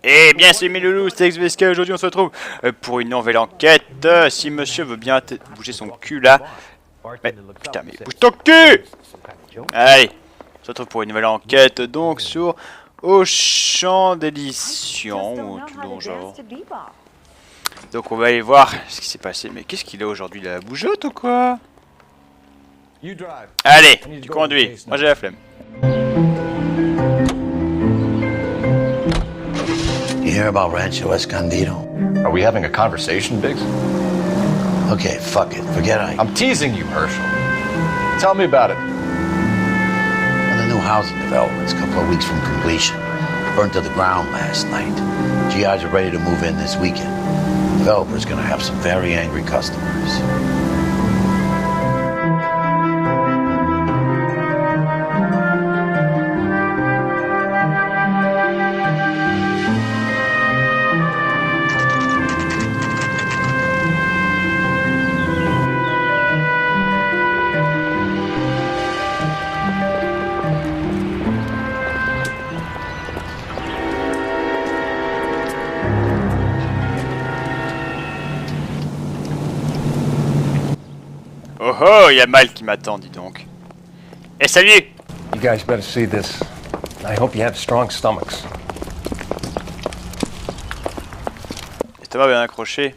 Eh bien, c'est mes loulous, c'est ExVSK. Aujourd'hui, on se retrouve pour une nouvelle enquête. Si monsieur veut bien bouger son cul là. Mais, putain, mais bouge ton cul! Allez, on se retrouve pour une nouvelle enquête donc sur Auchan d'édition ou tout le genre. Donc, on va aller voir ce qui s'est passé. Mais qu'est-ce qu'il a aujourd'hui? La bougeotte ou quoi? Allez, tu conduis. Moi, j'ai la flemme. You hear about Rancho Escondido? Are we having a conversation, Biggs? Okay, fuck it. Forget I'm teasing you, Herschel. Tell me about it. Well, the new housing development's a couple of weeks from completion. Burned to the ground last night. GIs are ready to move in this weekend. Developer's gonna have some very angry customers. Oh oh, il y a Mal qui m'attend, dis donc. Eh, salut! You guys better see this. I hope you have strong stomachs. Estomac bien accroché.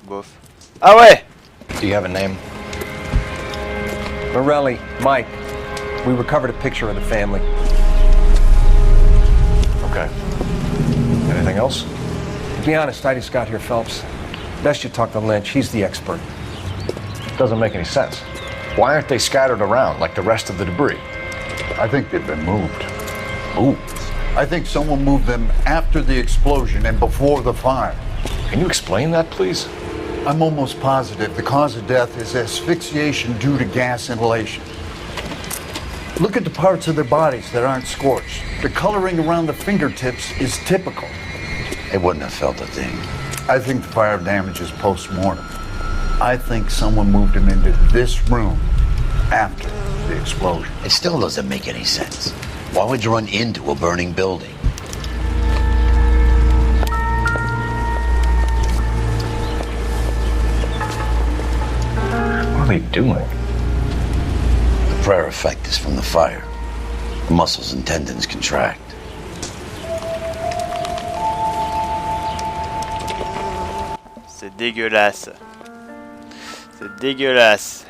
Bof. Ah ouais! Do you have a name? Morelli, Mike. We recovered a picture of the family. Okay. Anything else? To be honest, I just got here, Phelps. Best you talk to Lynch. He's the expert. Doesn't make any sense. Why aren't they scattered around like the rest of the debris? I think they've been moved. Ooh. I think someone moved them after the explosion and before the fire. Can you explain that, please? I'm almost positive the cause of death is asphyxiation due to gas inhalation. Look at the parts of their bodies that aren't scorched. The coloring around the fingertips is typical. They wouldn't have felt a thing. I think the fire damage is post-mortem. I think someone moved him into this room after the explosion. It still doesn't make any sense. Why would you run into a burning building? What are they doing? The prayer effect is from the fire. The muscles and tendons contract. C'est dégueulasse. C'est dégueulasse.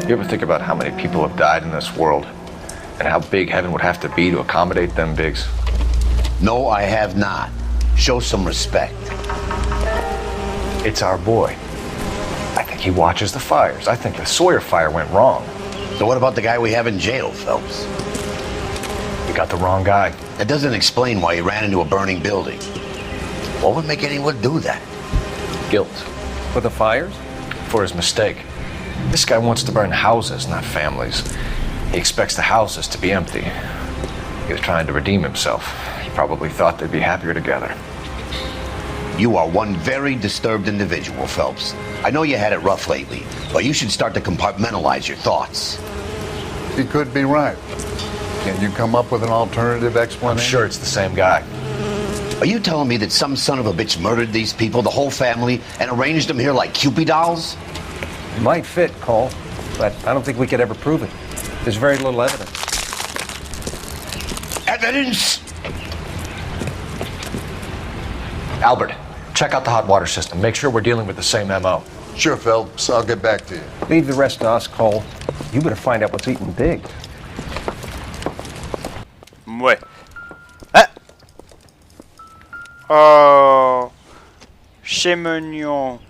You ever think about how many people have died in this world? And how big heaven would have to be to accommodate them, Biggs? No, I have not. Show some respect. It's our boy. I think he watches the fires. I think the Sawyer fire went wrong. So what about the guy we have in jail, Phelps? We got the wrong guy. That doesn't explain why he ran into a burning building. What would make anyone do that? Guilt. For the fires? For his mistake. This guy wants to burn houses, not families. He expects the houses to be empty. He was trying to redeem himself. He probably thought they'd be happier together. You are one very disturbed individual, Phelps. I know you had it rough lately, but you should start to compartmentalize your thoughts. He could be right. Can you come up with an alternative I'm explanation? sure it's the same guy. Are you telling me that some son of a bitch murdered these people, the whole family, and arranged them here like Cupid dolls? It might fit, Cole, but I don't think we could ever prove it. There's very little evidence. Evidence? Albert, check out the hot water system. Make sure we're dealing with the same MO. Sure, Phelps. I'll get back to you. Leave the rest to us, Cole. You better find out what's eating Biggs. Ouais. Ah! Oh! C'est mignon.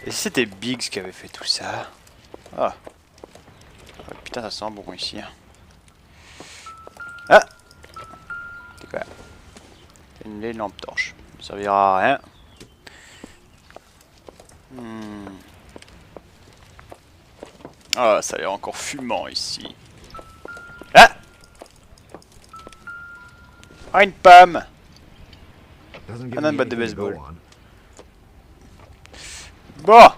Et si c'était Biggs qui avait fait tout ça? Ah. Oh, putain, ça sent bon ici. Ah! C'est quoi? Une lampe torche. Ça servira à rien. Ah, ça a l'air encore fumant ici. Ah! Ah, une pomme! Ah non, une batte de baseball. Bon!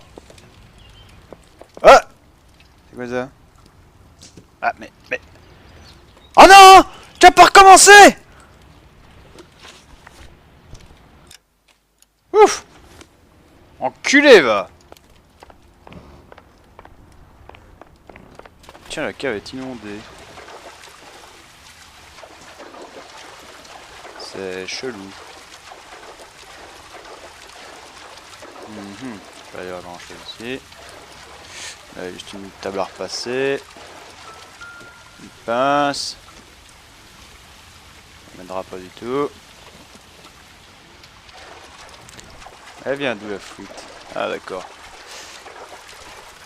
Ah! quoi ça? Ah mais... Oh non! Tu as pas recommencé! Ouf! Enculé va! Tiens, la cave est inondée. C'est chelou. Pas y avoir grand chose ici. Juste une table à repasser. Une pince. Ça m'aidera pas du tout. Elle vient d'où la fuite? Ah d'accord.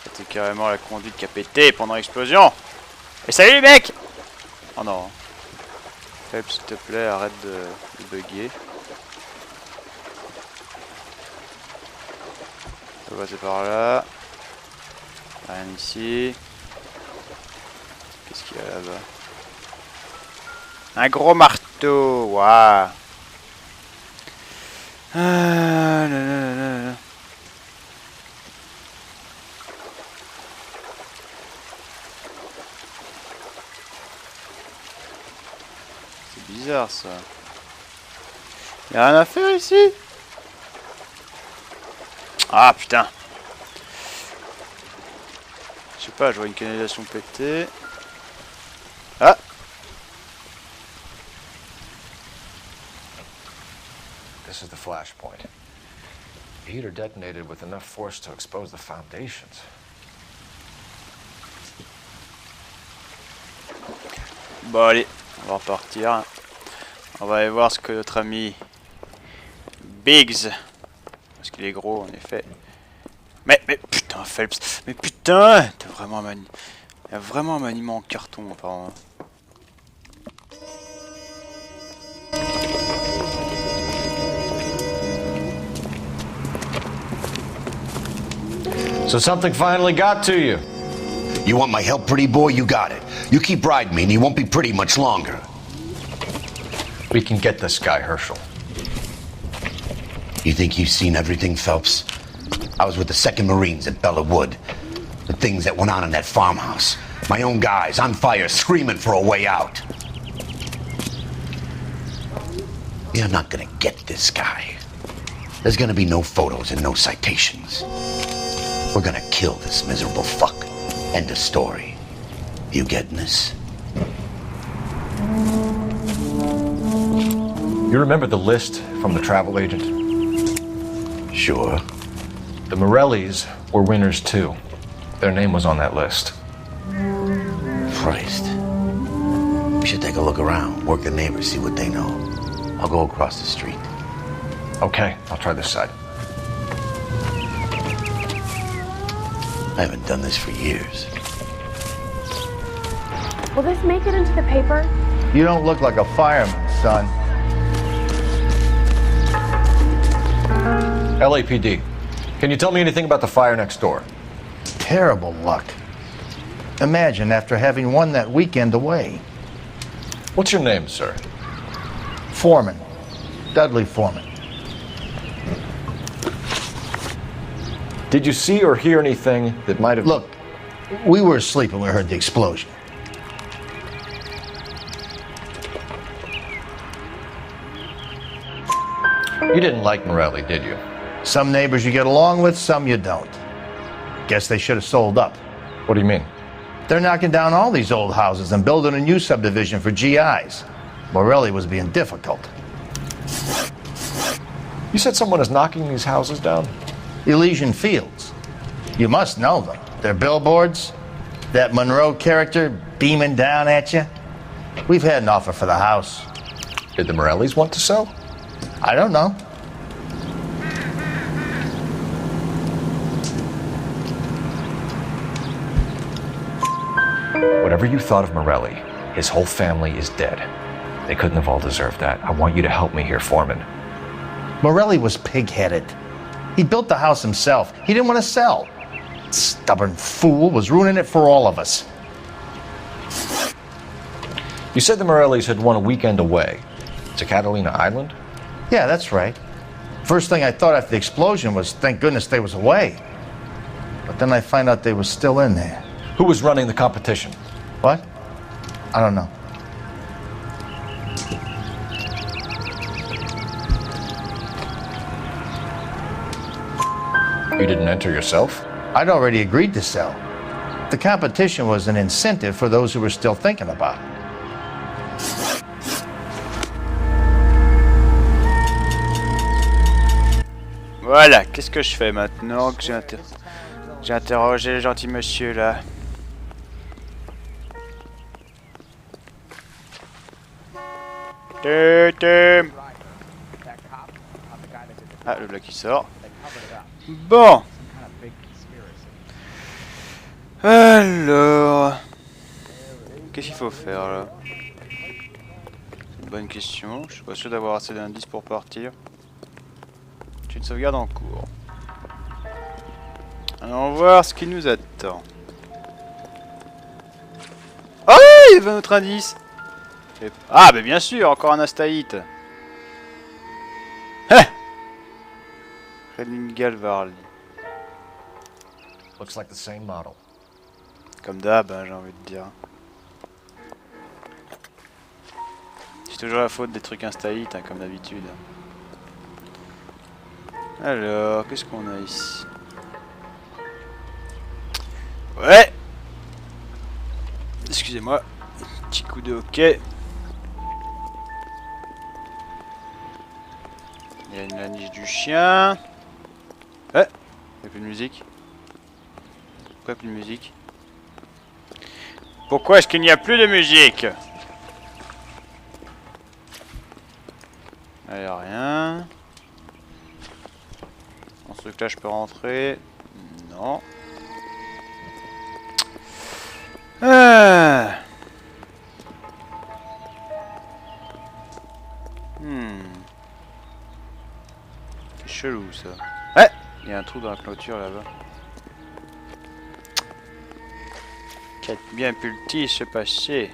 C'était carrément la conduite qui a pété pendant l'explosion. Et salut les mecs! Oh non. Phelps, s'il te plaît, arrête de bugger. On va passer par là. Rien ici. Qu'est-ce qu'il y a là-bas? Un gros marteau. Waouh. Ah, là, là, là, là. C'est bizarre ça. Y'a rien à faire ici? Ah putain. Je sais pas, je vois une canalisation pétée. Ah. This is the flashpoint. The heater detonated with enough force to expose the foundations. Bon allez, on va repartir. On va aller voir ce que notre ami Biggs, parce qu'il est gros en effet. Mais putain Phelps, mais putain, t'as vraiment il y a vraiment un maniement en carton apparemment. So something finally got to you. You want my help, pretty boy? You got it. You keep riding me and you won't be pretty much longer. We can get this guy, Herschel. You think you've seen everything, Phelps? I was with the 2nd Marines at Bella Wood. The things that went on in that farmhouse. My own guys on fire, screaming for a way out. You're not gonna get this guy. There's gonna be no photos and no citations. We're gonna kill this miserable fuck. End of story. You getting this? You remember the list from the travel agent? Sure. The Morellis were winners too. Their name was on that list. Christ. We should take a look around, work the neighbors, see what they know. I'll go across the street. Okay, I'll try this side. I haven't done this for years. Will this make it into the paper? You don't look like a fireman, son. LAPD, can you tell me anything about the fire next door? Terrible luck. Imagine after having won that weekend away. What's your name, sir? Foreman. Dudley Foreman. Did you see or hear anything that might have... Look, we were asleep when we heard the explosion. You didn't like Morelli, did you? Some neighbors you get along with, some you don't. Guess they should have sold up. What do you mean? They're knocking down all these old houses and building a new subdivision for GIs. Morelli was being difficult. You said someone is knocking these houses down? Elysian Fields. You must know them. Their billboards, that Monroe character beaming down at you. We've had an offer for the house. Did the Morellis want to sell? I don't know. Whatever you thought of Morelli, his whole family is dead. They couldn't have all deserved that. I want you to help me here, Foreman. Morelli was pig-headed. He built the house himself. He didn't want to sell. Stubborn fool was ruining it for all of us. You said the Morellis had won a weekend away to Catalina Island? Yeah, that's right. First thing I thought after the explosion was, thank goodness they was away. But then I find out they was still in there. Who was running the competition? What? I don't know. You didn't enter yourself? I'd already agreed to sell. The competition was an incentive for those who were still thinking about it. Voilà, qu'est-ce que je fais maintenant que j'ai interrogé le gentil monsieur là? Ah, le black qui sort. Bon. Alors, qu'est-ce qu'il faut faire là? C'est une bonne question. Je suis pas sûr d'avoir assez d'indices pour partir. J'ai une sauvegarde en cours. Allons voir ce qui nous attend. Oh, il y avait un autre indice. Ah, mais bien sûr, encore un astéroïde. Hein? Redlingal Varley. Looks like the same model. Comme d'hab, hein, j'ai envie de dire. C'est toujours la faute des trucs instaïtes, hein, comme d'habitude. Alors, qu'est-ce qu'on a ici? Ouais! Excusez-moi. Petit coup de hockey. Il y a une laniche du chien. Ouais! Il n'y a plus de musique. Pourquoi plus de musique? Pourquoi est-ce qu'il n'y a plus de musique? Il n'y a rien. Dans ce truc là je peux rentrer. Non. Ah. C'est chelou ça. Ouais. Il y a un trou dans la clôture là-bas. Qu'a bien pu-t-il se passer?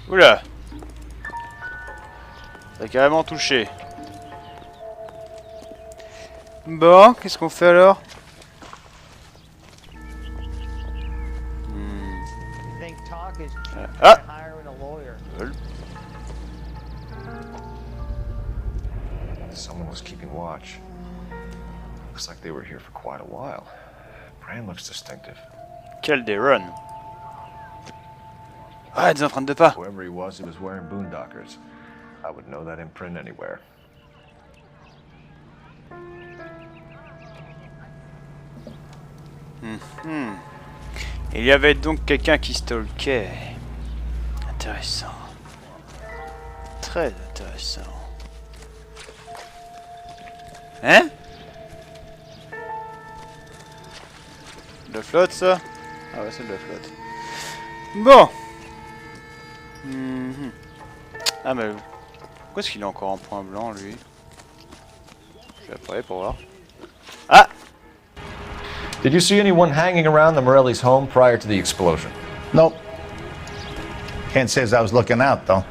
Oula! Ça a carrément touché. Bon, qu'est-ce qu'on fait alors? Ah! Someone was keeping watch. Looks like they were here for quite a while. Brand looks distinctive. Quel des runs! Ah, des empreintes de pas! Whoever he was wearing boondockers. I would know that imprint anywhere. Il y avait donc quelqu'un qui stalkait. Intéressant. Très intéressant. Hein? De la flotte ça? Ah ouais, c'est de la flotte. Bon. Ah mais pourquoi est-ce qu'il est encore en point blanc lui? Je vais appareiller pour voir. Ah! Did you see anyone hanging around the Morelli's home prior to the explosion? Nope. Ken says I was looking out, though.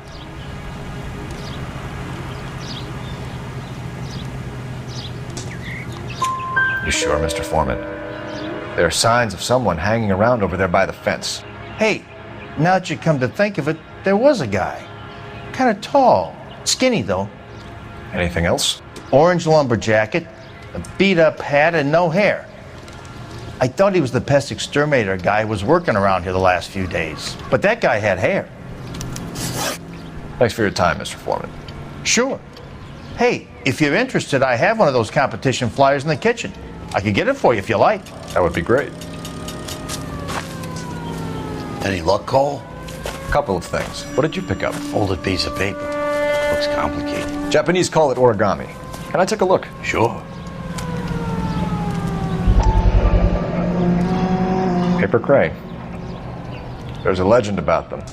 You sure, Mr. Foreman? There are signs of someone hanging around over there by the fence. Hey, now that you come to think of it, there was a guy. Kind of tall. Skinny, though. Anything else? Orange lumber jacket, a beat-up hat, and no hair. I thought he was the pest exterminator guy who was working around here the last few days. But that guy had hair. Thanks for your time, Mr. Foreman. Sure. Hey, if you're interested, I have one of those competition flyers in the kitchen. I could get it for you if you like. That would be great. Any luck, Cole? Couple of things. What did you pick up? Folded piece of paper. Looks complicated. Japanese call it origami. Can I take a look? Sure. Paper crane. There's a legend about them.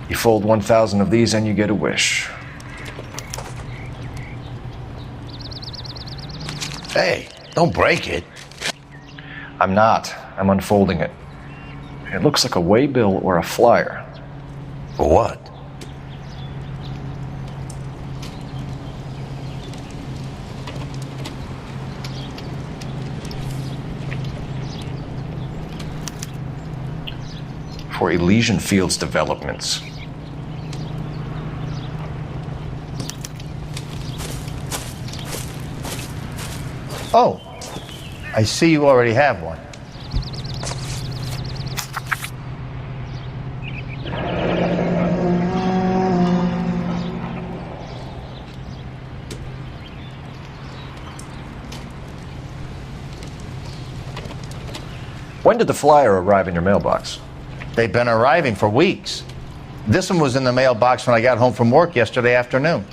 You fold 1,000 of these and you get a wish. Hey, don't break it. I'm not. I'm unfolding it. It looks like a waybill or a flyer. For what? for Elysian Fields Developments. Oh, I see you already have one. When did the flyer arrive in your mailbox? They've been arriving for weeks. This one was in the mailbox when I got home from work yesterday afternoon.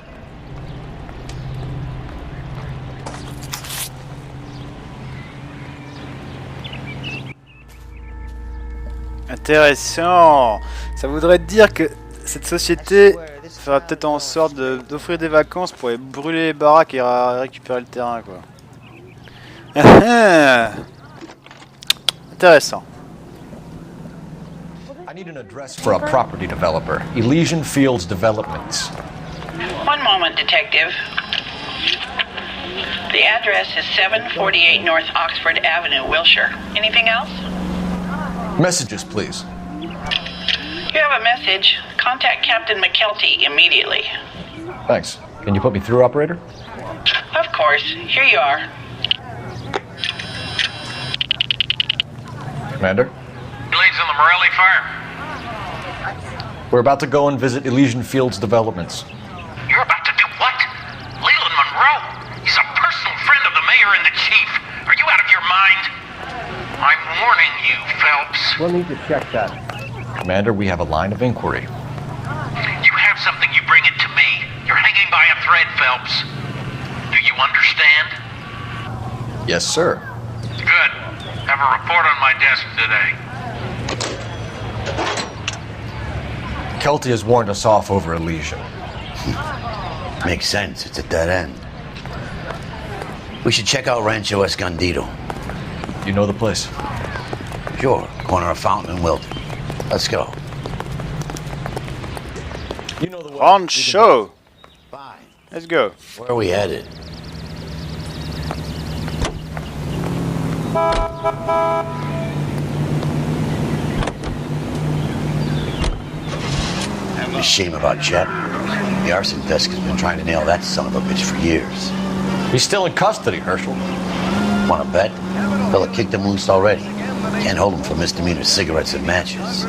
Intéressant. Ça voudrait dire que cette société fera peut-être en sorte d'offrir des vacances pour aller brûler les baraques et récupérer le terrain, quoi. Intéressant. I need an address for a property developer. Elysian Fields Developments. One moment, detective. The address is 748 North Oxford Avenue, Wilshire. Anything else? Messages, please. You have a message. Contact Captain McKelty immediately. Thanks. Can you put me through, operator? Of course. Here you are. Commander? Leads in the Morelli fire. We're about to go and visit Elysian Fields Developments. You're about to do what? Leland Monroe? He's a personal friend of the mayor and the chief. Are you out of your mind? I'm warning you, Phelps. We'll need to check that. Commander, we have a line of inquiry. You have something, you bring it to me. You're hanging by a thread, Phelps. Do you understand? Yes, sir. Good. Have a report on my desk today. Kelty has warned us off over Elysian. Makes sense. It's a dead end. We should check out Rancho Escondido. You know the place? Sure. Corner of Fountain and Wilton. Let's go. You know the way. On show. Fine. Let's go. Where are we headed? A shame about Chet. The arson desk has been trying to nail that son of a bitch for years. He's still in custody, Herschel. Want to bet? Fella kicked him loose already. Can't hold him for misdemeanor cigarettes and matches.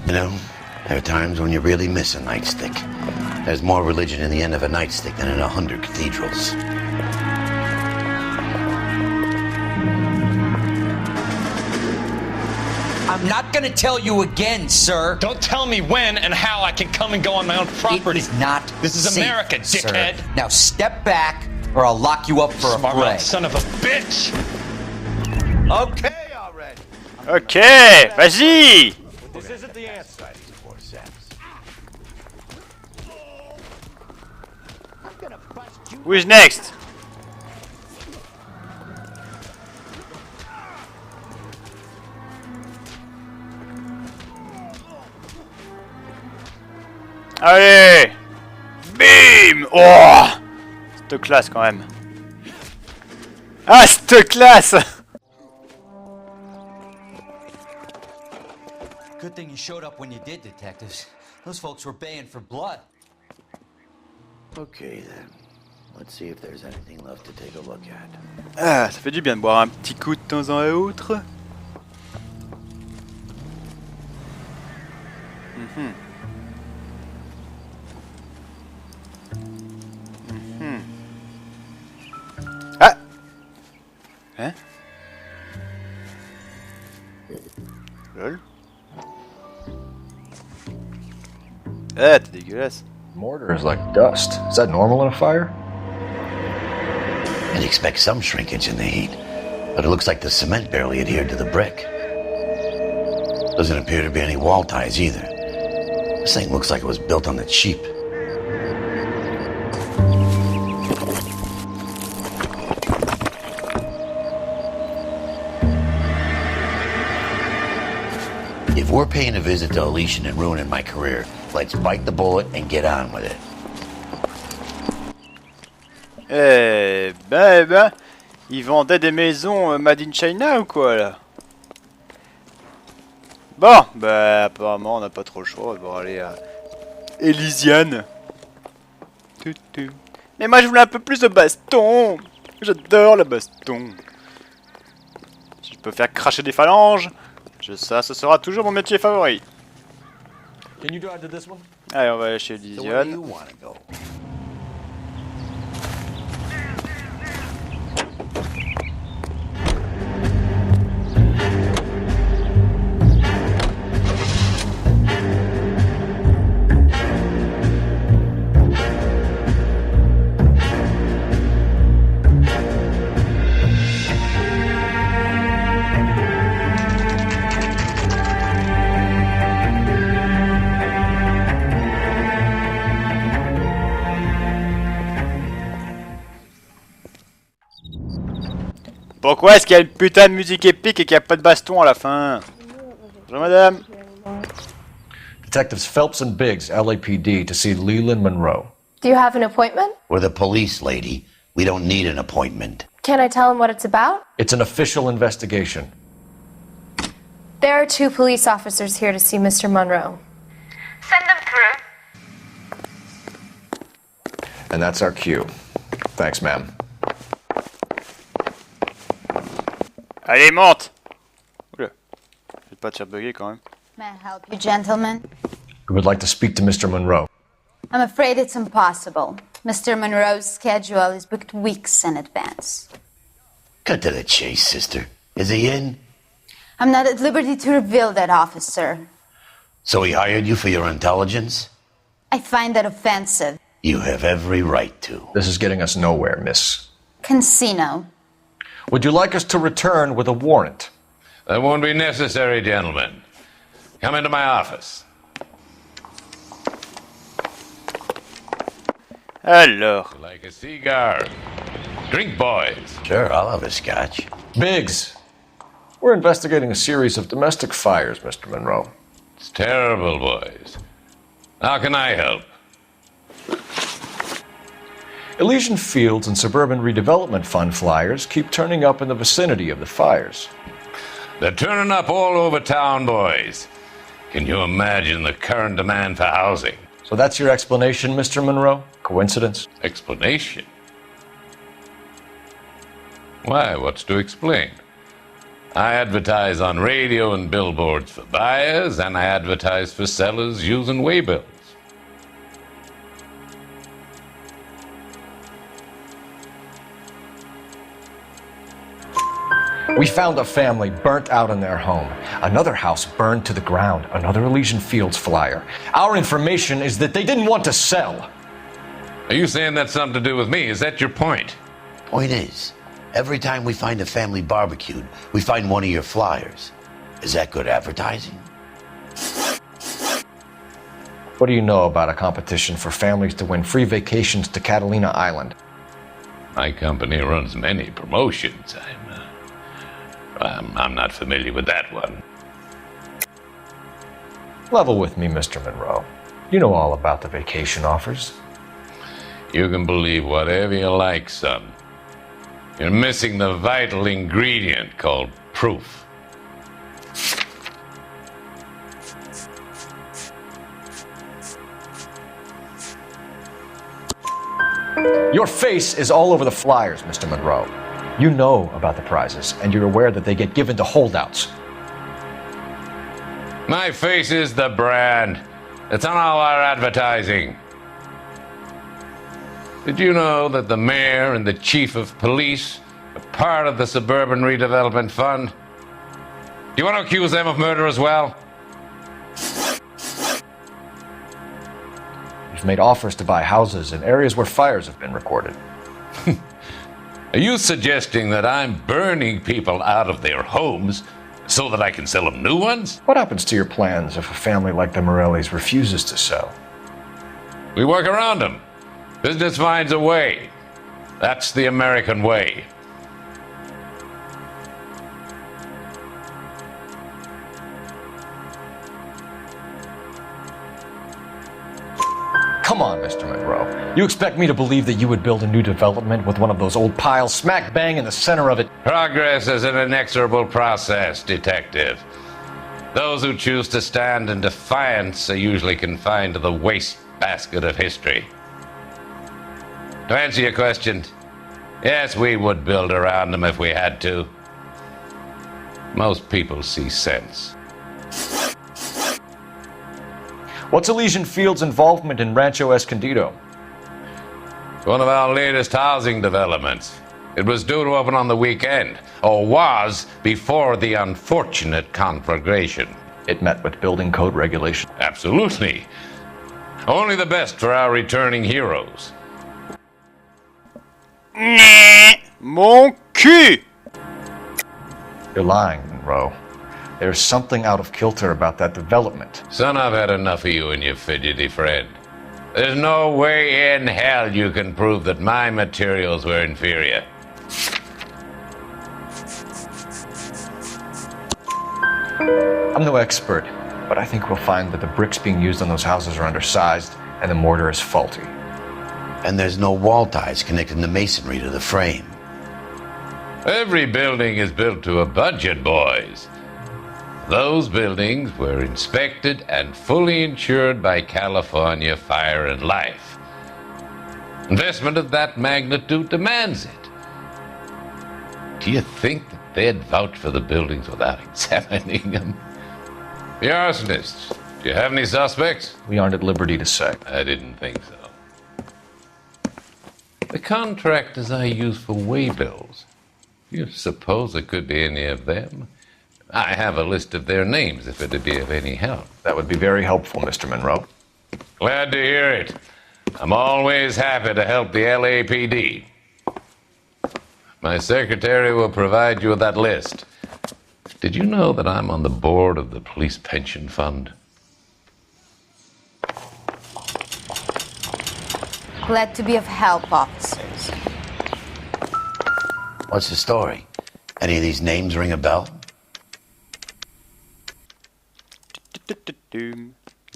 You know, there are times when you really miss a nightstick. There's more religion in the end of a nightstick than in 100 cathedrals. I'm not gonna tell you again, sir. Don't tell me when and how I can come and go on my own property. It is not This is safe, America, dickhead. Sir. Now step back, or I'll lock you up for a Smart fray. mouth son of a bitch. Okay, already. Ok, vas-y. This isn't the answer. Who's next? Allez! Bim! Oh! Cette classe quand même. Ah, cette classe! Good thing you showed up when you did, detectives. Those folks were baying for blood. Okay then. Let's see if there's anything left to take a look at. Ah, ça fait du bien de boire un petit coup de temps en autre. Ah! Hein? Lol. Ah, t'es dégueulasse. Mortar is like dust. Is that normal in a fire? I'd expect some shrinkage in the heat, but it looks like the cement barely adhered to the brick. Doesn't appear to be any wall ties either. This thing looks like it was built on the cheap. we're paying a visit to Elysian and ruining my career, let's bite the bullet and get on with it. Eh ben, ils vendaient des maisons made in China ou quoi là? Bon, bah apparemment on n'a pas trop le choix, on va aller à Elysian. Mais moi je voulais un peu plus de baston. J'adore la baston. Si je peux faire cracher des phalanges, ça ce sera toujours mon métier favori. Allez, on va aller chez Elysian. Pourquoi est-ce qu'il y a une putain de musique épique et qu'il n'y a pas de baston à la fin? Bonjour madame. Detectives Phelps and Biggs, LAPD, to see Leland Monroe. Do you have an appointment? We're the police, lady. We don't need an appointment. Can I tell him what it's about? It's an official investigation. There are 2 police officers here to see Mr. Monroe. Send them through. And that's our cue. Thanks, ma'am. Allez, monte! Oula, faites pas de faire bugger quand même. May I help you, gentlemen? We would like to speak to Mr. Monroe. I'm afraid it's impossible. Mr. Monroe's schedule is booked weeks in advance. Cut to the chase, sister. Is he in? I'm not at liberty to reveal that, officer. So he hired you for your intelligence? I find that offensive. You have every right to. This is getting us nowhere, miss. Casino. Would you like us to return with a warrant? That won't be necessary, gentlemen. Come into my office. Alors. Like a cigar. Drink, boys. Sure, I'll have a scotch. Biggs, we're investigating a series of domestic fires, Mr. Monroe. It's terrible, boys. How can I help? Elysian Fields and Suburban Redevelopment Fund flyers keep turning up in the vicinity of the fires. They're turning up all over town, boys. Can you imagine the current demand for housing? So that's your explanation, Mr. Monroe? Coincidence? Explanation? Why, what's to explain? I advertise on radio and billboards for buyers, and I advertise for sellers using waybills. We found a family burnt out in their home. Another house burned to the ground. Another Elysian Fields flyer. Our information is that they didn't want to sell. Are you saying that's something to do with me? Is that your point? Point is, every time we find a family barbecued, we find one of your flyers. Is that good advertising? What do you know about a competition for families to win free vacations to Catalina Island? My company runs many promotions. I'm not familiar with that one. Level with me, Mr. Monroe. You know all about the vacation offers. You can believe whatever you like, son. You're missing the vital ingredient called proof. Your face is all over the flyers, Mr. Monroe. You know about the prizes, and you're aware that they get given to holdouts. My face is the brand. It's on all our advertising. Did you know that the mayor and the chief of police are part of the Suburban Redevelopment Fund? Do you want to accuse them of murder as well? You've made offers to buy houses in areas where fires have been recorded. Are you suggesting that I'm burning people out of their homes so that I can sell them new ones? What happens to your plans if a family like the Morellis refuses to sell? We work around them. Business finds a way. That's the American way. Come on, Mr. Monroe. You expect me to believe that you would build a new development with one of those old piles smack bang in the center of it? Progress is an inexorable process, Detective. Those who choose to stand in defiance are usually confined to the wastebasket of history. To answer your question, yes, we would build around them if we had to. Most people see sense. What's Elysian Field's involvement in Rancho Escondido? One of our latest housing developments. It was due to open on the weekend, or was before the unfortunate conflagration. It met with building code regulations. Absolutely. Only the best for our returning heroes. Mon cul! You're lying, Monroe. There's something out of kilter about that development. Son, I've had enough of you and your fidgety friend. There's no way in hell you can prove that my materials were inferior. I'm no expert, but I think we'll find that the bricks being used on those houses are undersized and the mortar is faulty. And there's no wall ties connecting the masonry to the frame. Every building is built to a budget, boys. Those buildings were inspected and fully insured by California Fire and Life. Investment of that magnitude demands it. Do you think that they'd vouch for the buildings without examining them? The arsonists, do you have any suspects? We aren't at liberty to say. I didn't think so. The contractors I use for waybills, you suppose it could be any of them? I have a list of their names if it'd be of any help. That would be very helpful, Mr. Monroe. Glad to hear it. I'm always happy to help the LAPD. My secretary will provide you with that list. Did you know that I'm on the board of the Police Pension Fund? Glad to be of help, officers. What's the story? Any of these names ring a bell?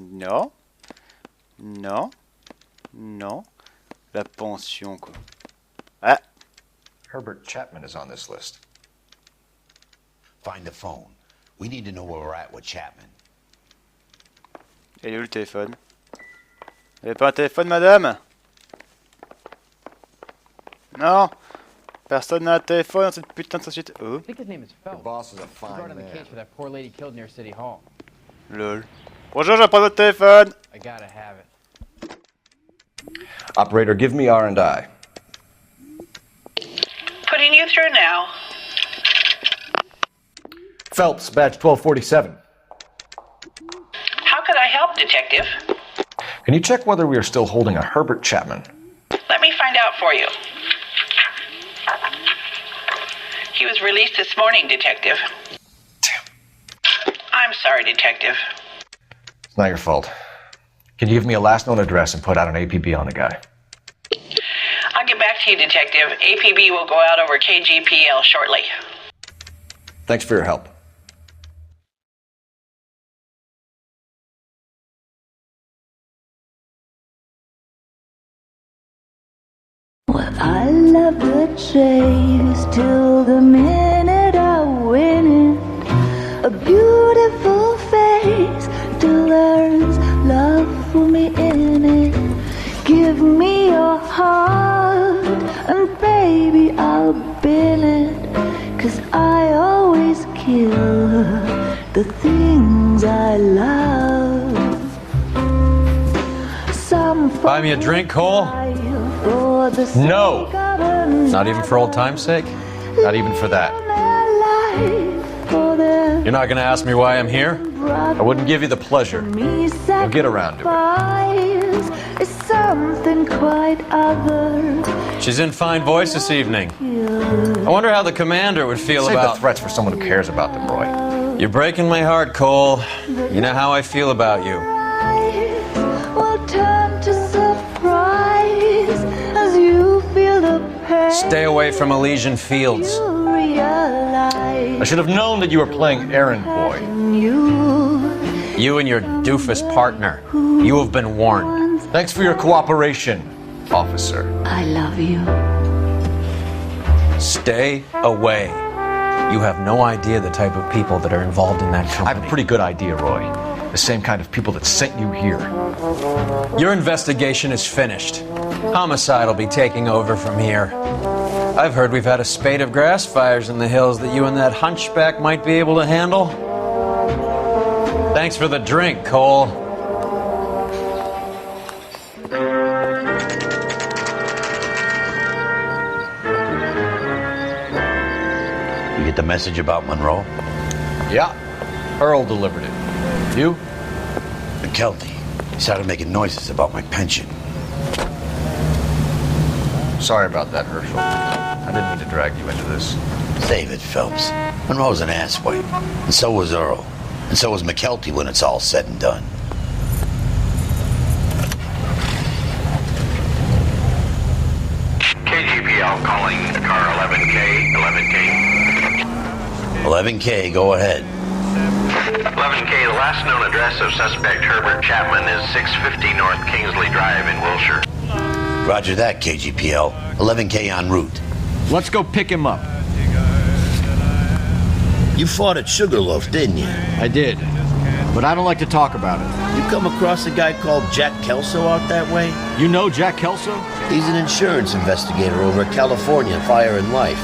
Non. Non. Non. La pension, quoi. Ah. Herbert Chapman is on this list. Find the phone. We need to know where we're at with Chapman. Il est où le téléphone? Vous avez pas un téléphone, madame? Non. Personne n'a un téléphone dans cette putain de société. Oh. I think his name is Phelps. The boss is a He brought fine in the man. case for that poor lady killed near City Hall. Lol. Bonjour, je vais prendre votre téléphone. I gotta have it. Operator, give me R&I. Putting you through now. Phelps, badge 1247. How could I help, Detective? Can you check whether we are still holding a Herbert Chapman? Let me find out for you. He was released this morning, Detective. Damn. I'm sorry, Detective. It's not your fault. Can you give me a last known address and put out an APB on the guy? I'll get back to you, Detective. APB will go out over KGPL shortly. Thanks for your help. Well, I love the chase till the minute I win it. A beautiful face till there's love for me in it. Give me your heart and baby I'll bill it. 'Cause I always kill the things I love. Some buy me a drink, Cole? No! Not even for old time's sake? Not even for that? You're not gonna ask me why I'm here? I wouldn't give you the pleasure. We'll get around to it. Is something quite other. She's in fine voice this evening. I wonder how the commander would feel Save about the threats for someone who cares about them, Roy. You're breaking my heart, Cole. You know how I feel about you. Will turn to surprise as you feel the pain. Stay away from Elysian Fields. I should have known that you were playing errand boy. You and your doofus partner. You have been warned. Thanks for your cooperation, officer. I love you. Stay away. You have no idea the type of people that are involved in that company. I have a pretty good idea, Roy. The same kind of people that sent you here. Your investigation is finished. Homicide will be taking over from here. I've heard we've had a spate of grass fires in the hills that you and that hunchback might be able to handle. Thanks for the drink, Cole. You get the message about Monroe? Yeah, Earl delivered it. You? McKelty. He started making noises about my pension. Sorry about that, Herschel. I didn't mean to drag you into this. Save it, Phelps. Monroe's an asswipe. And so was Earl. And so was McKelty when it's all said and done. KGPL calling car 11K, 11K. 11K, go ahead. 11K, the last known address of suspect Herbert Chapman is 650 North Kingsley Drive in Wilshire. Roger that, KGPL. 11K en route. Let's go pick him up. You fought at Sugarloaf, didn't you? I did, but I don't like to talk about it. You come across a guy called Jack Kelso out that way? You know Jack Kelso? He's an insurance investigator over at California Fire and Life.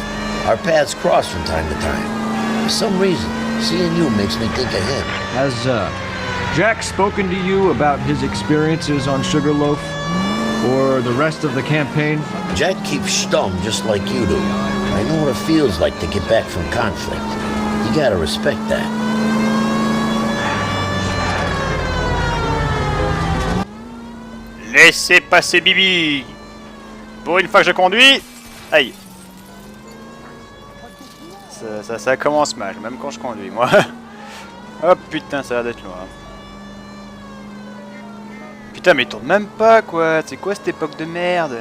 Our paths cross from time to time. For some reason, seeing you makes me think of him. Has Jack spoken to you about his experiences on Sugarloaf or the rest of the campaign? Jack keeps stum just like you do. I know what it feels like to get back from conflict. You gotta respect that. Laissez passer Bibi. Pour une fois que je conduis. Aïe. Ça commence mal, même quand je conduis, moi. Oh putain, ça a l'air d'être loin. Putain, mais il tourne même pas, quoi. C'est quoi cette époque de merde?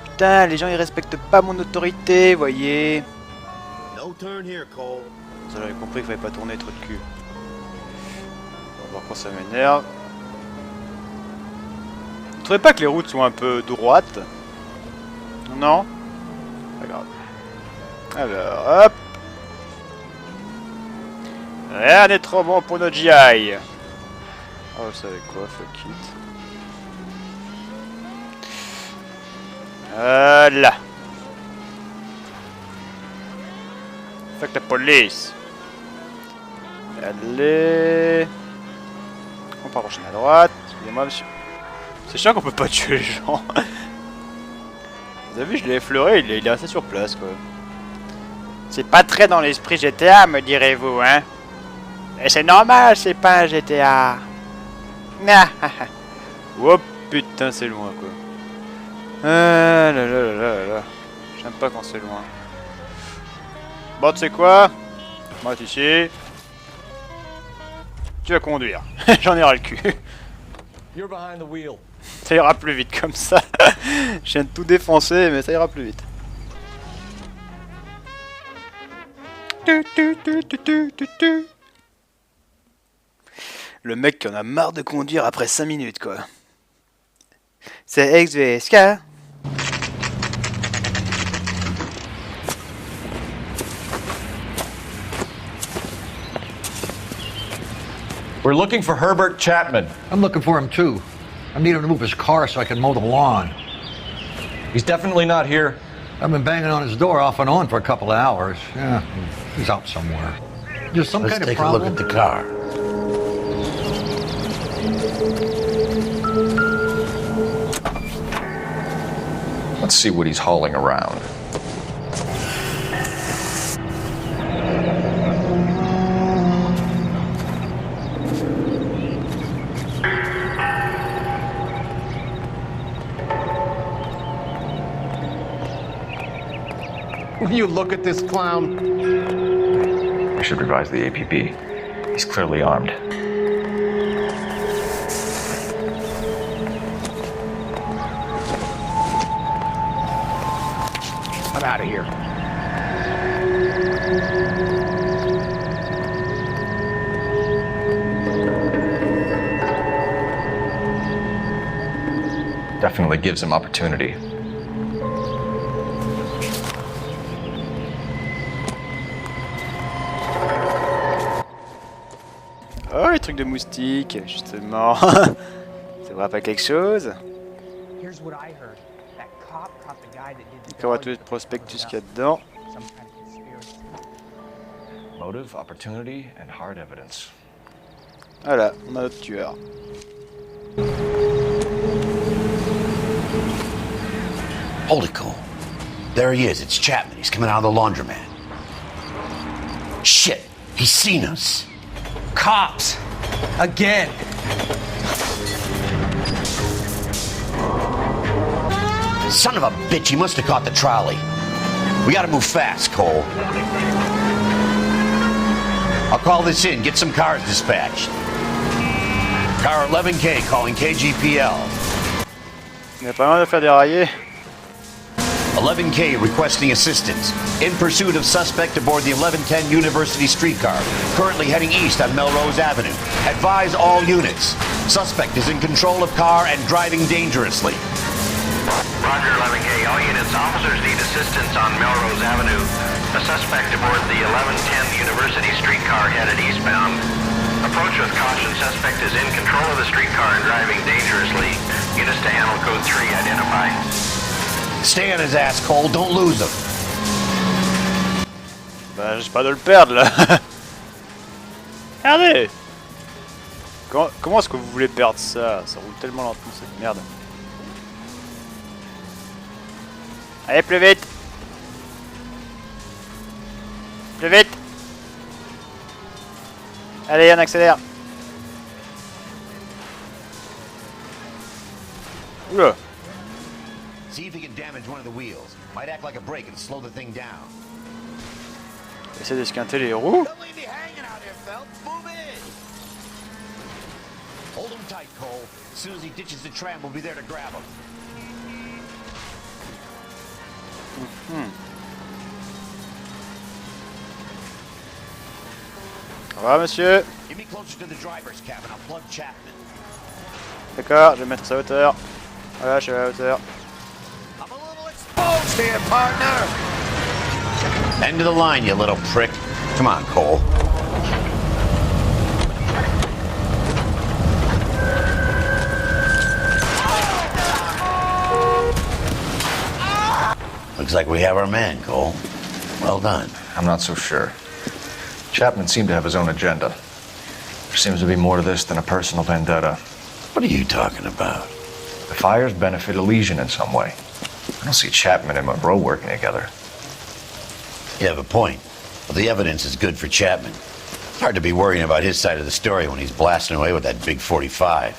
Putain, les gens ils respectent pas mon autorité, voyez. No turn here, Cole. Ça, j'avais compris qu'il fallait pas tourner trop de cul. On va voir quand ça m'énerve. Vous trouvez pas que les routes sont un peu droites? Non? Pas grave. Alors, hop. Rien n'est trop bon pour notre GI. Oh, vous savez quoi, fuck it. Voilà. Fuck la police. Allez. On part prochaine à droite. Excusez-moi, monsieur. C'est chiant qu'on peut pas tuer les gens. Vous avez vu, je l'ai effleuré, il est resté sur place, quoi. C'est pas très dans l'esprit GTA, me direz-vous, hein? Et c'est normal, c'est pas un GTA. Oh putain, c'est loin, quoi. Ah là là là là là. J'aime pas quand c'est loin. Bon, tu sais quoi? Moi, ici. Tu vas conduire. J'en ai ras le cul. You're behind the wheel. Ça ira plus vite comme ça. Je viens de tout défoncer, mais ça ira plus vite. Le mec qui en a marre de conduire après 5 minutes, quoi. C'est ExVSK. We're looking for Herbert Chapman. I'm looking for him too. I need him to move his car so I can mow the lawn. He's definitely not here. I've been banging on his door off and on for a couple of hours. Yeah, he's out somewhere. Just some Let's kind of take problem. a look at the car. Let's see what he's hauling around. Will you look at this clown? I should revise the APB. He's clearly armed. I'm out of here. definitely gives him opportunity. Oh, les trucs de moustiques, justement. Ça vous rappelle quelque chose? Here's what I heard. That cop caught the guy that did the Donc on va tout le prospectus qu'il y a dedans. some kind of conspiracy. Motive, opportunity, and hard evidence. Voilà, on a notre tueur. Hold it, Cole. There he is. It's Chapman. He's coming out of the laundromat. Shit. He's seen us. Cops! Again! Son of a bitch. He must have caught the trolley. We gotta move fast, Cole. I'll call this in. Get some cars dispatched. Car 11K calling KGPL. On est pas loin de faire dérailler. 11K requesting assistance. In pursuit of suspect aboard the 1110 University streetcar. Currently heading east on Melrose Avenue. Advise all units. Suspect is in control of car and driving dangerously. Roger, 11K. All units, officers need assistance on Melrose Avenue. A suspect aboard the 1110 University streetcar headed eastbound. Approach with caution. Suspect is in control of the streetcar and driving dangerously. Units to handle code 3 identify. Stay on his ass, Cole. Don't lose him. Bah, j'espère pas de le perdre là. Regardez. Comment est-ce que vous voulez perdre ça? Ça roule tellement lentement cette merde. Allez, plus vite. Plus vite. Allez, on accélère. Oula. See if he can damage one of the wheels. Might act like a brake and slow the thing down. Essaye d'esquinter les roues. Don't leave me hanging out here, Phelps. Move in. Hold him tight, Cole. As soon as he ditches the tram, we'll be there to grab him. Au revoir, monsieur. Get me closer to the driver's cabin. I'll plug Chapman. D'accord, je vais mettre sa hauteur. Voilà, je suis à la hauteur. Exposed here, partner. End of the line, you little prick. Come on, Cole. Looks like we have our man, Cole. Well done. I'm not so sure. Chapman seemed to have his own agenda. There seems to be more to this than a personal vendetta. What are you talking about? The fires benefit Elysian in some way. I don't see Chapman and Monroe working together. You have a point. Well, the evidence is good for Chapman. It's hard to be worrying about his side of the story when he's blasting away with that big 45.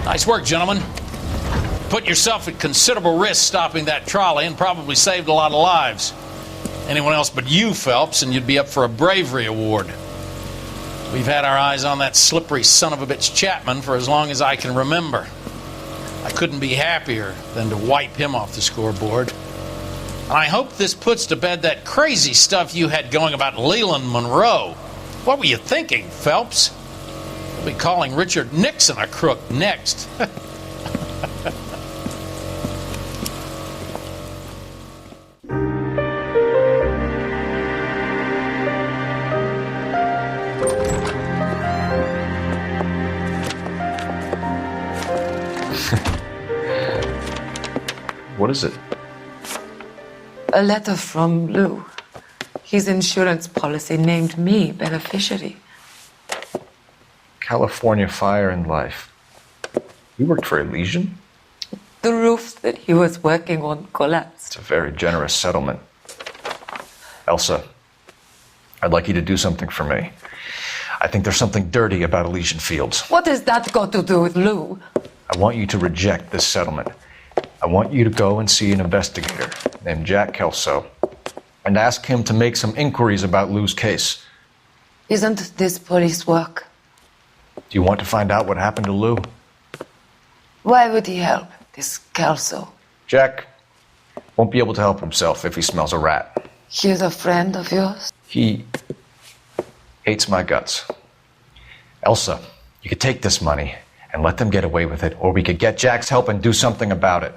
Nice work, gentlemen. Put yourself at considerable risk stopping that trolley and probably saved a lot of lives. Anyone else but you, Phelps, and you'd be up for a bravery award. We've had our eyes on that slippery son of a bitch Chapman for as long as I can remember. I couldn't be happier than to wipe him off the scoreboard. And I hope this puts to bed that crazy stuff you had going about Leland Monroe. What were you thinking, Phelps? We'll be calling Richard Nixon a crook next. What is it? A letter from Lou. His insurance policy named me beneficiary. California Fire and Life. You worked for Elysian? The roofs that he was working on collapsed. It's a very generous settlement. Elsa, I'd like you to do something for me. I think there's something dirty about Elysian Fields. What has that got to do with Lou? I want you to reject this settlement. I want you to go and see an investigator named Jack Kelso and ask him to make some inquiries about Lou's case. Isn't this police work? Do you want to find out what happened to Lou? Why would he help, this Kelso? Jack won't be able to help himself if he smells a rat. He's a friend of yours? He Hates my guts. Elsa, you could take this money and let them get away with it, or we could get Jack's help and do something about it.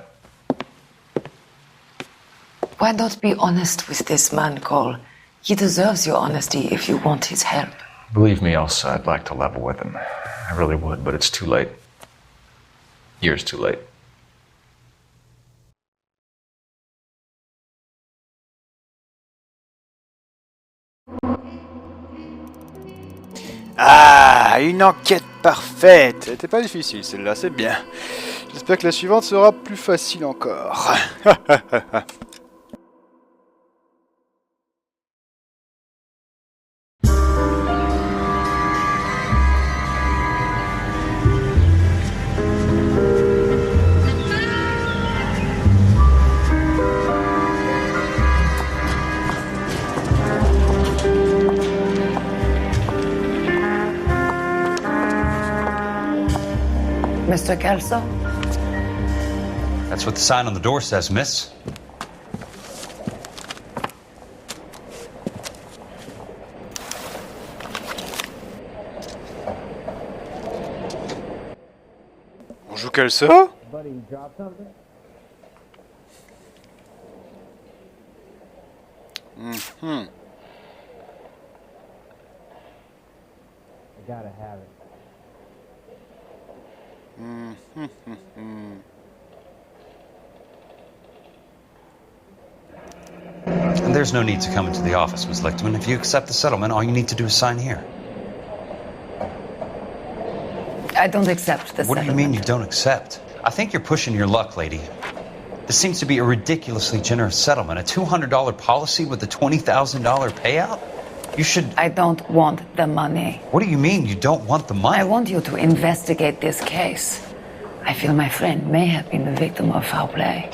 Why not be honest with this man, Cole? He deserves your honesty if you want his help. Believe me, Elsa, I'd like to level with him. I really would, but it's too late. Years too late. Ah, une enquête parfaite. C'était pas difficile celle-là, c'est bien. J'espère que la suivante sera plus facile encore. Mr. Kelso? That's what the sign on the door says, miss. On joue qu'elle ça? Buddy, you drop something? Mhm. I gotta have it. And there's no need to come into the office, Miss Lichtman. If you accept the settlement, all you need to do is sign here. I don't accept the What do you mean you don't accept? I think you're pushing your luck, lady. This seems to be a ridiculously generous settlement. A $200 policy with a $20,000 payout? You should... I don't want the money. What do you mean you don't want the money? I want you to investigate this case. I feel my friend may have been the victim of foul play.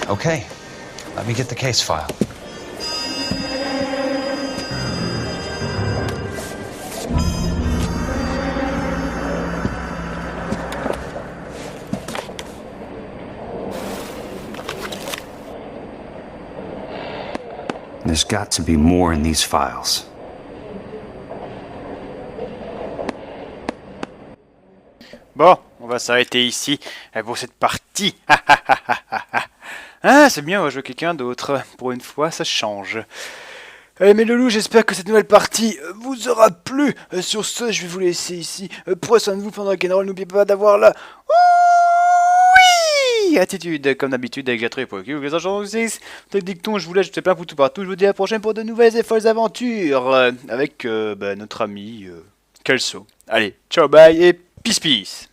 Okay. Let me get the case file. There's got to be more in these files. Bon, on va s'arrêter ici pour cette partie. Ah, c'est bien, on va jouer quelqu'un d'autre. Pour une fois, ça change. Allez, mes loulous, j'espère que cette nouvelle partie vous aura plu. Sur ce, je vais vous laisser ici. Prenez soin de vous pendant le rock'n'roll. N'oubliez pas d'avoir la... Ouiiii attitude, comme d'habitude, avec la triple pour les agents 6. Dicton, je vous laisse, je sais plein tout partout. Je vous dis à la prochaine pour de nouvelles et folles aventures. Avec notre ami Kelso. Allez, ciao, bye et peace peace.